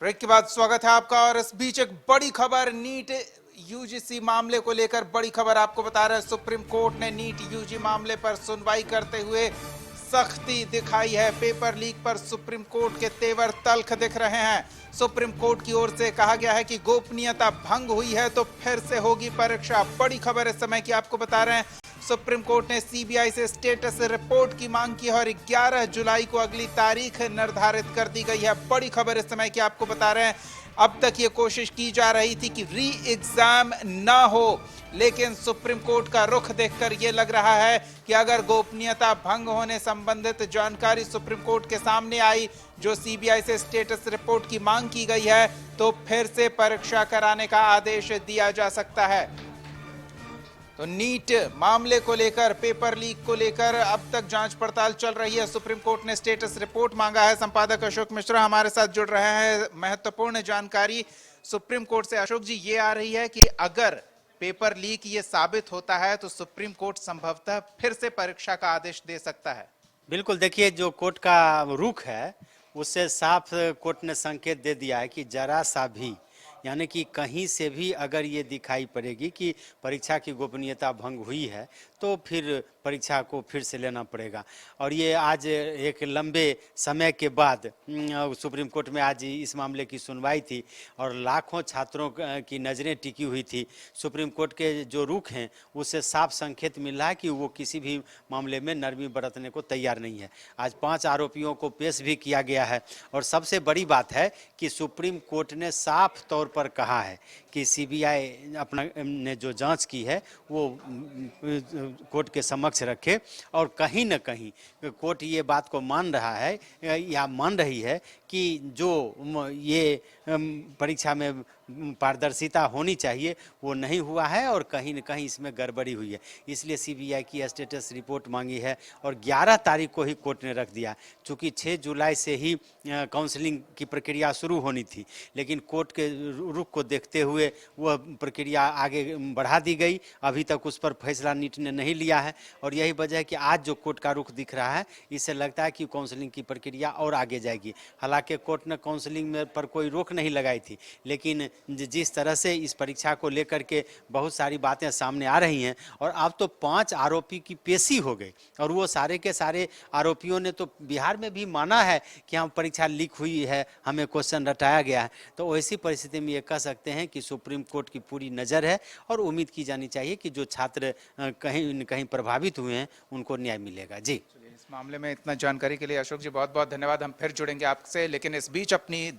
Break के बाद स्वागत है आपका। और इस बीच एक बड़ी खबर, नीट यूजीसी मामले को लेकर बड़ी खबर आपको बता रहे हैं। सुप्रीम कोर्ट ने नीट यूजी मामले पर सुनवाई करते हुए सख्ती दिखाई है। पेपर लीक पर सुप्रीम कोर्ट के तेवर तल्ख दिख रहे हैं। सुप्रीम कोर्ट की ओर से कहा गया है कि गोपनीयता भंग हुई है तो फिर से होगी परीक्षा। बड़ी खबर इस समय की आपको बता रहे हैं। सुप्रीम कोर्ट ने सीबीआई से स्टेटस रिपोर्ट की मांग की है और 11 जुलाई को अगली तारीख निर्धारित कर दी गई है। बड़ी खबर इस समय की आपको बता रहे हैं। अब तक ये कोशिश की जा रही थी कि री एग्जाम ना हो, लेकिन सुप्रीम कोर्ट का रुख देखकर यह लग रहा है कि अगर गोपनीयता भंग होने संबंधित जानकारी सुप्रीम कोर्ट के सामने आई, जो सीबीआई से स्टेटस रिपोर्ट की मांग की गई है, तो फिर से परीक्षा कराने का आदेश दिया जा सकता है। तो नीट मामले को लेकर, पेपर लीक को लेकर अब तक जांच पड़ताल चल रही है। सुप्रीम कोर्ट ने स्टेटस रिपोर्ट मांगा है। संपादक अशोक मिश्रा हमारे साथ जुड़ रहे हैं। महत्वपूर्ण जानकारी सुप्रीम कोर्ट से अशोक जी ये आ रही है कि अगर पेपर लीक ये साबित होता है तो सुप्रीम कोर्ट संभवतः फिर से परीक्षा का आदेश दे सकता है। बिल्कुल, देखिए जो कोर्ट का रुख है उससे साफ कोर्ट ने संकेत दे दिया है कि जरा सा भी, यानी कि कहीं से भी अगर ये दिखाई पड़ेगी कि परीक्षा की गोपनीयता भंग हुई है तो फिर परीक्षा को फिर से लेना पड़ेगा। और ये आज एक लंबे समय के बाद सुप्रीम कोर्ट में आज इस मामले की सुनवाई थी और लाखों छात्रों की नज़रें टिकी हुई थी। सुप्रीम कोर्ट के जो रुख हैं उससे साफ संकेत मिल रहा है कि वो किसी भी मामले में नरमी बरतने को तैयार नहीं है। आज 5 आरोपियों को पेश भी किया गया है और सबसे बड़ी बात है कि सुप्रीम कोर्ट ने साफ तौर पर कहा है कि सीबीआई अपना ने जो जांच की है वो कोर्ट के समक्ष रखे। और कहीं न कहीं कोर्ट ये बात को मान रहा है या मान रही है कि जो ये परीक्षा में पारदर्शिता होनी चाहिए वो नहीं हुआ है और कहीं न कहीं इसमें गड़बड़ी हुई है। इसलिए सीबीआई की स्टेटस रिपोर्ट मांगी है और 11 तारीख को ही कोर्ट ने रख दिया। चूँकि 6 जुलाई से ही काउंसलिंग की प्रक्रिया शुरू होनी थी, लेकिन कोर्ट के रुख को देखते हुए वह प्रक्रिया आगे बढ़ा दी गई। अभी तक उस पर फैसला नीट ने नहीं लिया है और यही वजह है कि आज जो कोर्ट का रुख दिख रहा है इससे लगता है कि काउंसलिंग की प्रक्रिया और आगे जाएगी। हालांकि कोर्ट ने काउंसलिंग में पर कोई रोक नहीं लगाई थी, लेकिन जिस तरह से इस परीक्षा को लेकर के बहुत सारी बातें सामने आ रही हैं और अब तो 5 आरोपी की पेशी हो गई और वो सारे के सारे आरोपियों ने तो बिहार में भी माना है कि हम परीक्षा लीक हुई है, हमें क्वेश्चन रटाया गया है। तो ऐसी परिस्थिति में ये कह सकते हैं कि सुप्रीम कोर्ट की पूरी नज़र है और उम्मीद की जानी चाहिए कि जो छात्र कहीं न कहीं प्रभावित हुए हैं उनको न्याय मिलेगा। जी, इस मामले में इतना जानकारी के लिए अशोक जी बहुत बहुत धन्यवाद। हम फिर जुड़ेंगे आपसे, लेकिन इस बीच अपनी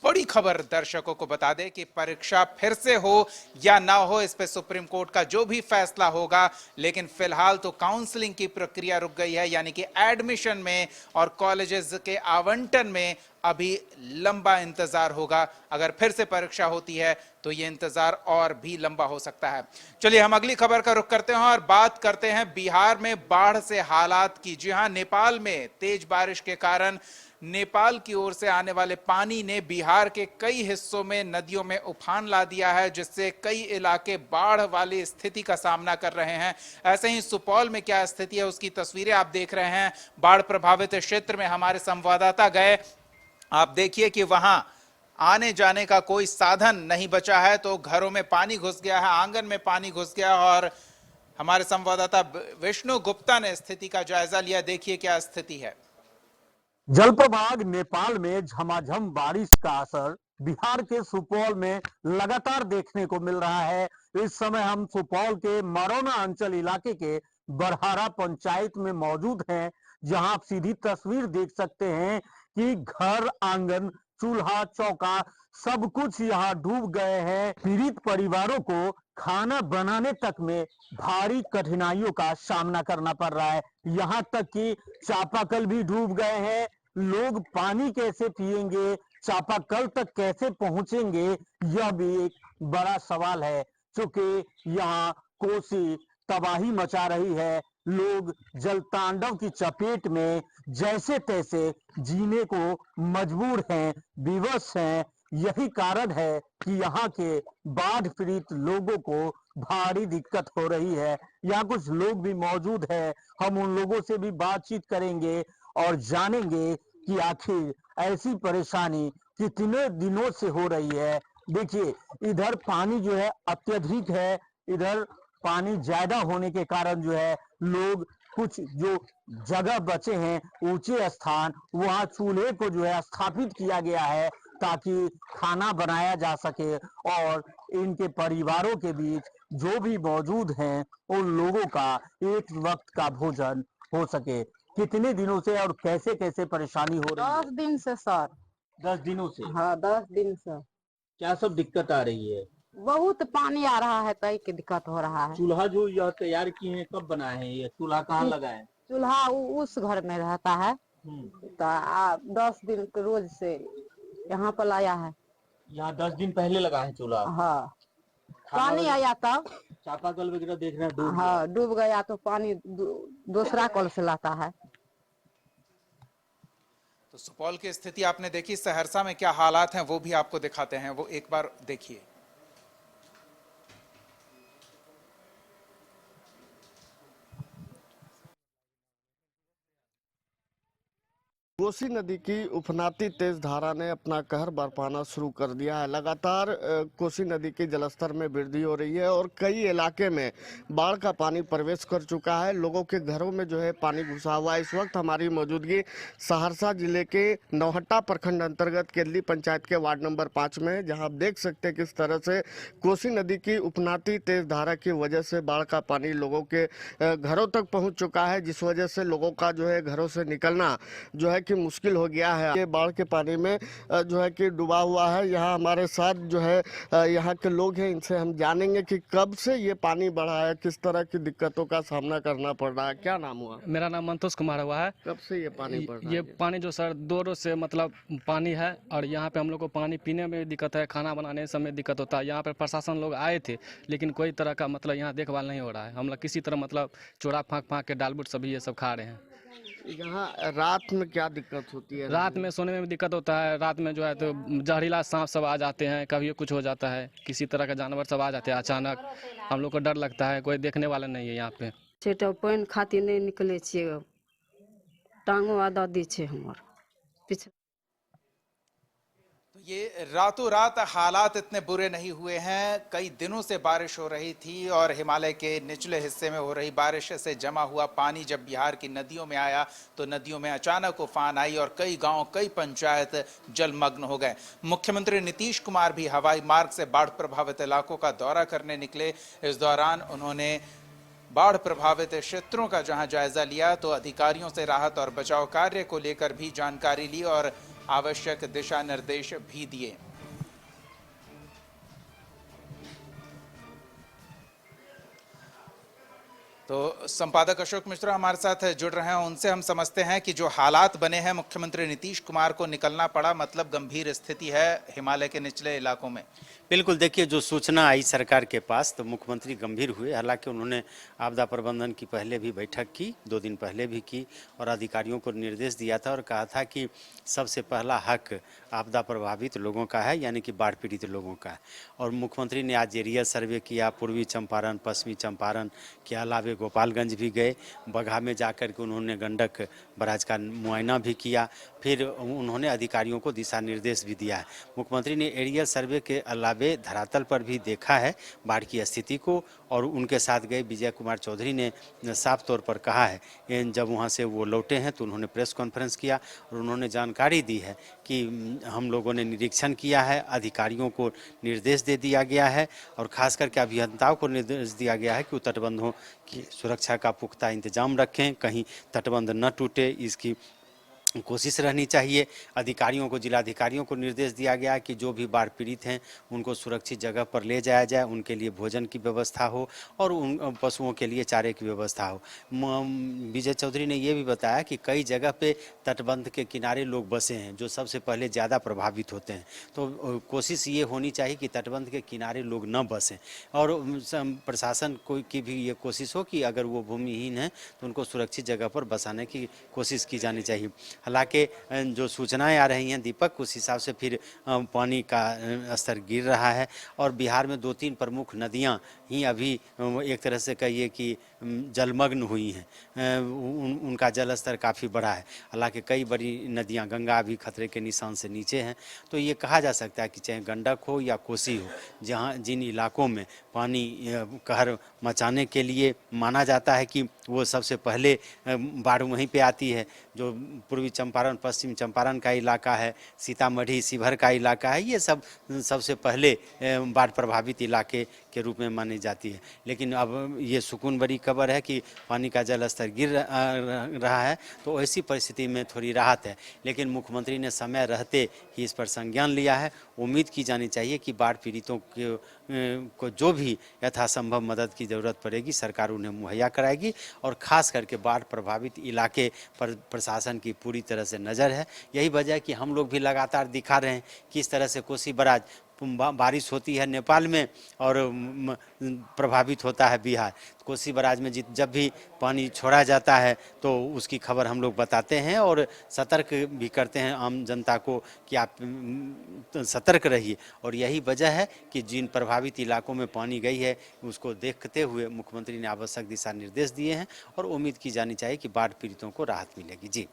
बड़ी खबर दर्शकों को बता दें कि परीक्षा फिर से हो या ना हो, इस पे सुप्रीम कोर्ट का जो भी फैसला होगा, लेकिन फिलहाल तो काउंसलिंग की प्रक्रिया रुक गई है। यानी कि एडमिशन में और कॉलेजेस के आवंटन में अभी लंबा इंतजार होगा। अगर फिर से परीक्षा होती है तो यह इंतजार और भी लंबा हो सकता है। चलिए हम अगली खबर का रुख करते हैं और बात करते हैं बिहार में बाढ़ से हालात की। जी हां, नेपाल में तेज बारिश के कारण नेपाल की ओर से आने वाले पानी ने बिहार के कई हिस्सों में नदियों में उफान ला दिया है, जिससे कई इलाके बाढ़ वाली स्थिति का सामना कर रहे हैं। ऐसे ही सुपौल में क्या स्थिति है उसकी तस्वीरें आप देख रहे हैं। बाढ़ प्रभावित क्षेत्र में हमारे संवाददाता गए। आप देखिए कि वहां आने जाने का कोई साधन नहीं बचा है, तो घरों में पानी घुस गया है, आंगन में पानी घुस गया। और हमारे संवाददाता विष्णु गुप्ता ने स्थिति का जायजा लिया। देखिए क्या स्थिति है। जल प्रभाग नेपाल में झमाझम बारिश का असर बिहार के सुपौल में लगातार देखने को मिल रहा है। इस समय हम सुपौल के मरौना अंचल इलाके के बरहारा पंचायत में मौजूद हैं, जहां आप सीधी तस्वीर देख सकते हैं कि घर, आंगन, चूल्हा, चौका सब कुछ यहां डूब गए हैं। पीड़ित परिवारों को खाना बनाने तक में भारी कठिनाइयों का सामना करना पड़ रहा है। यहाँ तक कि चापाकल भी डूब गए हैं। लोग पानी कैसे पिएंगे, चापाकल तक कैसे पहुंचेंगे, यह भी एक बड़ा सवाल है। चूंकि यहाँ कोसी तबाही मचा रही है, लोग जल तांडव की चपेट में जैसे तैसे जीने को मजबूर हैं, विवश हैं। यही कारण है कि यहाँ के बाढ़ पीड़ित लोगों को भारी दिक्कत हो रही है। यहाँ कुछ लोग भी मौजूद हैं, हम उन लोगों से भी बातचीत करेंगे और जानेंगे कि आखिर ऐसी परेशानी कितने दिनों से हो रही है। देखिए, इधर पानी जो है अत्यधिक है, इधर पानी ज्यादा होने के कारण जो है लोग कुछ जो जगह बचे हैं ऊंचे स्थान, वहां चूल्हे को जो है स्थापित किया गया है ताकि खाना बनाया जा सके और इनके परिवारों के बीच जो भी मौजूद हैं उन लोगों का एक वक्त का भोजन हो सके। कितने दिनों से और कैसे कैसे परेशानी हो रही 10 दिन से सर। 10 दिनों से हाँ 10 दिन से क्या सब दिक्कत आ रही है? बहुत पानी आ रहा है, तई की दिक्कत हो रहा है। चूल्हा जो यह तैयार किए हैं कब बनाए हैं? ये चूल्हा कहाँ लगा है? चूल्हा उस घर में रहता है, तो 10 दिन के रोज से यहाँ पर लाया है। यहाँ 10 दिन पहले लगा है चूल्हा। हाँ खाना पानी वगैरह- आया तब। चापाकल वगैरह देख रहे हैं डूब गया। हाँ डूब गया तो पानी दूसरा कल से लाता है। तो सुपौल की स्थिति आपने देखी, सहरसा में क्या हालात हैं वो भी आपको दिखाते हैं, वो एक बार देखिए। कोसी नदी की उफनाती तेज धारा ने अपना कहर बरपाना शुरू कर दिया है। लगातार कोसी नदी के जलस्तर में वृद्धि हो रही है और कई इलाके में बाढ़ का पानी प्रवेश कर चुका है। लोगों के घरों में जो है पानी घुसा हुआ है। इस वक्त हमारी मौजूदगी सहरसा जिले के नौहट्टा प्रखंड अंतर्गत केदली पंचायत के वार्ड नंबर 5 में, जहां आप देख सकते हैं किस तरह से कोसी नदी की उफनाती तेज धारा की वजह से बाढ़ का पानी लोगों के घरों तक पहुँच चुका है, जिस वजह से लोगों का जो है घरों से निकलना जो है कि मुश्किल हो गया है। ये बाढ़ के पानी में जो है कि डूबा हुआ है। यहाँ हमारे साथ जो है यहाँ के लोग हैं, इनसे हम जानेंगे कि कब से ये पानी बढ़ा है, किस तरह की दिक्कतों का सामना करना पड़ रहा है। क्या नाम हुआ? मेरा नाम मंतोष कुमार हुआ है। कब से ये पानी बढ़ रहा ये है? पानी जो सर 2 रोज से मतलब पानी है, और यहाँ पे हम लोग को पानी पीने में भी दिक्कत है, खाना बनाने समय दिक्कत होता है। यहाँ पे प्रशासन लोग आए थे लेकिन कोई तरह का मतलब यहाँ देखभाल नहीं हो रहा है। हम लोग किसी तरह मतलब चोरा फाँक के डालबुट सभी ये सब खा रहे हैं। यहाँ रात में क्या दिक्कत होती है? रात में सोने में भी दिक्कत होता है। रात में जो है तो जहरीला सांप सब आ जाते हैं, कभी कुछ हो जाता है, किसी तरह का जानवर सब आ जाते हैं अचानक। हम लोग को डर लगता है, कोई देखने वाला नहीं है यहाँ पे। छेटा पानि खातिर नहीं निकले छियै, टांगो आदा दी छै हमर पीछे। तो ये रातों रात हालात इतने बुरे नहीं हुए हैं। कई दिनों से बारिश हो रही थी और हिमालय के निचले हिस्से में हो रही बारिश से जमा हुआ पानी जब बिहार की नदियों में आया तो नदियों में अचानक उफान आई और कई गांव, कई पंचायत जलमग्न हो गए। मुख्यमंत्री नीतीश कुमार भी हवाई मार्ग से बाढ़ प्रभावित इलाकों का दौरा करने निकले। इस दौरान उन्होंने बाढ़ प्रभावित क्षेत्रों का जहां जायजा लिया तो अधिकारियों से राहत और बचाव कार्य को लेकर भी जानकारी ली और आवश्यक दिशा निर्देश भी दिए। तो संपादक अशोक मिश्रा हमारे साथ जुड़ रहे हैं, उनसे हम समझते हैं कि जो हालात बने हैं, मुख्यमंत्री नीतीश कुमार को निकलना पड़ा, मतलब गंभीर स्थिति है हिमालय के निचले इलाकों में। बिल्कुल, देखिए जो सूचना आई सरकार के पास तो मुख्यमंत्री गंभीर हुए। हालांकि उन्होंने आपदा प्रबंधन की पहले भी बैठक की, 2 दिन पहले भी की और अधिकारियों को निर्देश दिया था और कहा था कि सबसे पहला हक आपदा प्रभावित लोगों का है, यानी कि बाढ़ पीड़ित लोगों का है। और मुख्यमंत्री ने आज एरियल सर्वे किया, पूर्वी चंपारण, पश्चिमी चंपारण के अलावे गोपालगंज भी गए। बगहा में जाकर के उन्होंने गंडक बराज का मुआयना भी किया। फिर उन्होंने अधिकारियों को दिशा निर्देश भी दिया है। मुख्यमंत्री ने एरियल सर्वे के अलावे धरातल पर भी देखा है बाढ़ की स्थिति को और उनके साथ गए विजय कुमार चौधरी ने साफ तौर पर कहा है। जब वहाँ से वो लौटे हैं तो उन्होंने प्रेस कॉन्फ्रेंस किया और उन्होंने जानकारी दी है कि हम लोगों ने निरीक्षण किया है, अधिकारियों को निर्देश दे दिया गया है और खास करके अभियंताओं को निर्देश दिया गया है कि तटबंधों की सुरक्षा का पुख्ता इंतजाम रखें, कहीं तटबंध न टूटे इसकी कोशिश रहनी चाहिए। अधिकारियों को, जिलाधिकारियों को निर्देश दिया गया है कि जो भी बाढ़ पीड़ित हैं उनको सुरक्षित जगह पर ले जाया जाए, उनके लिए भोजन की व्यवस्था हो और उन पशुओं के लिए चारे की व्यवस्था हो। विजय चौधरी ने ये भी बताया कि कई जगह पे तटबंध के किनारे लोग बसे हैं जो सबसे पहले ज़्यादा प्रभावित होते हैं। तो कोशिश ये होनी चाहिए कि तटबंध के किनारे लोग न बसें और प्रशासन को की भी ये कोशिश हो कि अगर वो भूमिहीन हैं तो उनको सुरक्षित जगह पर बसाने की कोशिश की जानी चाहिए। हालांकि जो सूचनाएं आ रही हैं दीपक, उस हिसाब से फिर पानी का स्तर गिर रहा है और बिहार में 2-3 प्रमुख नदियां ही अभी एक तरह से कहिए कि जलमग्न हुई हैं। उनका जल स्तर काफ़ी बढ़ा है। हालांकि कई बड़ी नदियां, गंगा भी खतरे के निशान से नीचे हैं। तो ये कहा जा सकता है कि चाहे गंडक हो या कोसी हो, जिन इलाकों में पानी कहर मचाने के लिए माना जाता है कि वो सबसे पहले बाढ़ वहीं पे आती है। जो पूर्वी चंपारण, पश्चिम चंपारण का इलाका है, सीतामढ़ी, शिवहर का इलाका है, ये सब सबसे पहले बाढ़ प्रभावित इलाके के रूप में मानी जाती है। लेकिन अब ये सुकून भरी खबर है कि पानी का जल स्तर गिर रहा है, तो ऐसी परिस्थिति में थोड़ी राहत है। लेकिन मुख्यमंत्री ने समय रहते ही इस पर संज्ञान लिया है। उम्मीद की जानी चाहिए कि बाढ़ पीड़ितों को जो भी यथासंभव मदद की ज़रूरत पड़ेगी सरकार उन्हें मुहैया कराएगी। और ख़ास करके बाढ़ प्रभावित इलाके पर प्रशासन की पूरी तरह से नज़र है। यही वजह है कि हम लोग भी लगातार दिखा रहे हैं किस तरह से कोसी बराज, बारिश होती है नेपाल में और प्रभावित होता है बिहार। कोसी बराज में जब भी पानी छोड़ा जाता है तो उसकी खबर हम लोग बताते हैं और सतर्क भी करते हैं आम जनता को कि आप सतर्क रहिए। और यही वजह है कि जिन प्रभावित इलाकों में पानी गई है उसको देखते हुए मुख्यमंत्री ने आवश्यक दिशा निर्देश दिए हैं और उम्मीद की जानी चाहिए कि बाढ़ पीड़ितों को राहत मिलेगी। जी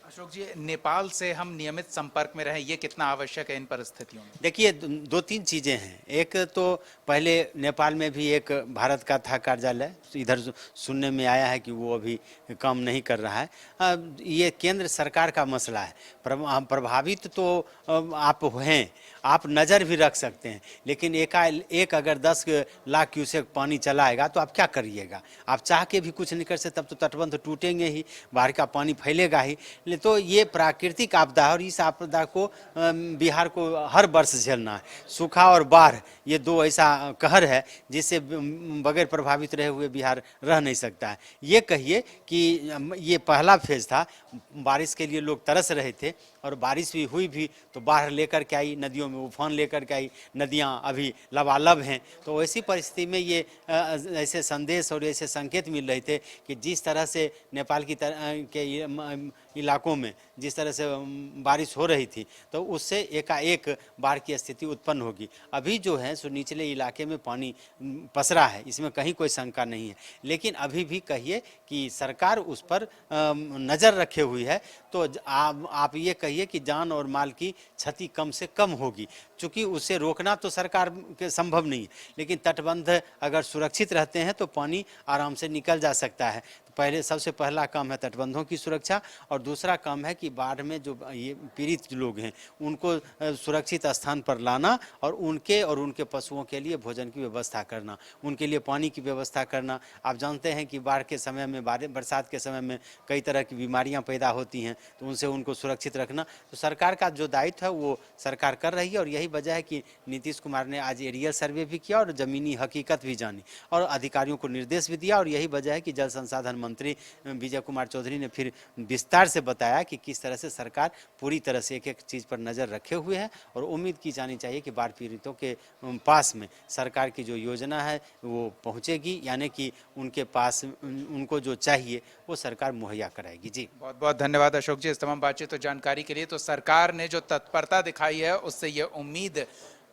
अशोक जी, नेपाल से हम नियमित संपर्क में रहें, ये कितना आवश्यक है इन परिस्थितियों में? देखिए, 2-3 चीज़ें हैं। एक तो पहले नेपाल में भी एक भारत का था कार्यालय, इधर सुनने में आया है कि वो अभी काम नहीं कर रहा है। ये केंद्र सरकार का मसला है। प्रभावित तो आप हैं, आप नज़र भी रख सकते हैं, लेकिन एक अगर 10 लाख क्यूसेक पानी चला आएगा तो आप क्या करिएगा? आप चाह के भी कुछ नहीं कर सकते, तब तो तटबंध टूटेंगे ही, बाहर का पानी फैलेगा ही। तो ये प्राकृतिक आपदा है और इस आपदा को बिहार को हर वर्ष झेलना है। सूखा और बाढ़, ये दो ऐसा कहर है जिससे बगैर प्रभावित रहे हुए बिहार रह नहीं सकता है। ये कहिए कि ये पहला फेज था, बारिश के लिए लोग तरस रहे थे और बारिश भी हुई भी तो बाढ़ लेकर के आई, नदियों में उफान लेकर के आई, नदियाँ अभी लबालब हैं। तो ऐसी परिस्थिति में ये ऐसे संदेश और ऐसे संकेत मिल रहे थे कि जिस तरह से नेपाल के इलाकों में जिस तरह से बारिश हो रही थी तो उससे एकाएक बाढ़ की स्थिति उत्पन्न होगी। अभी जो है सो निचले इलाके में पानी पसरा है, इसमें कहीं कोई शंका नहीं है। लेकिन अभी भी कहिए कि सरकार उस पर नज़र रखे हुई है, तो आप ये कहिए कि जान और माल की क्षति कम से कम होगी। चूँकि उसे रोकना तो सरकार के संभव नहीं है, लेकिन तटबंध अगर सुरक्षित रहते हैं तो पानी आराम से निकल जा सकता है। पहले सबसे पहला काम है तटबंधों की सुरक्षा और दूसरा काम है कि बाढ़ में जो ये पीड़ित लोग हैं उनको सुरक्षित स्थान पर लाना और उनके पशुओं के लिए भोजन की व्यवस्था करना, उनके लिए पानी की व्यवस्था करना। आप जानते हैं कि बाढ़ के समय में, बरसात के समय में कई तरह की बीमारियां पैदा होती हैं, तो उनसे उनको सुरक्षित रखना तो सरकार का जो दायित्व है वो सरकार कर रही है। और यही वजह है कि नीतीश कुमार ने आज एरियल सर्वे भी किया और ज़मीनी हकीकत भी जानी और अधिकारियों को निर्देश भी दिया। और यही वजह है कि जल संसाधन मंत्री विजय कुमार चौधरी ने फिर विस्तार से बताया कि किस तरह से सरकार पूरी तरह से एक एक चीज़ पर नज़र रखे हुए है और उम्मीद की जानी चाहिए कि बाढ़ पीड़ितों के पास में सरकार की जो योजना है वो पहुंचेगी, यानी कि उनके पास उनको जो चाहिए वो सरकार मुहैया कराएगी। जी बहुत बहुत धन्यवाद अशोक जी इस तमाम बातचीत और जानकारी के लिए। तो सरकार ने जो तत्परता दिखाई है उससे ये उम्मीद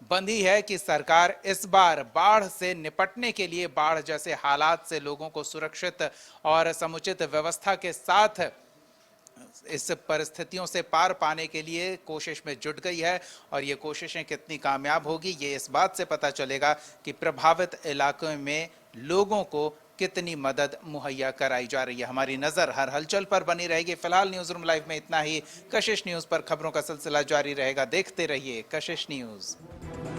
बंधी है कि सरकार इस बार बाढ़ से निपटने के लिए, बाढ़ जैसे हालात से लोगों को सुरक्षित और समुचित व्यवस्था के साथ इस परिस्थितियों से पार पाने के लिए कोशिश में जुट गई है। और ये कोशिशें कितनी कामयाब होगी ये इस बात से पता चलेगा कि प्रभावित इलाकों में लोगों को कितनी मदद मुहैया कराई जा रही है। हमारी नजर हर हलचल पर बनी रहेगी। फिलहाल न्यूज रूम लाइव में इतना ही। कशिश न्यूज पर खबरों का सिलसिला जारी रहेगा। देखते रहिए कशिश न्यूज।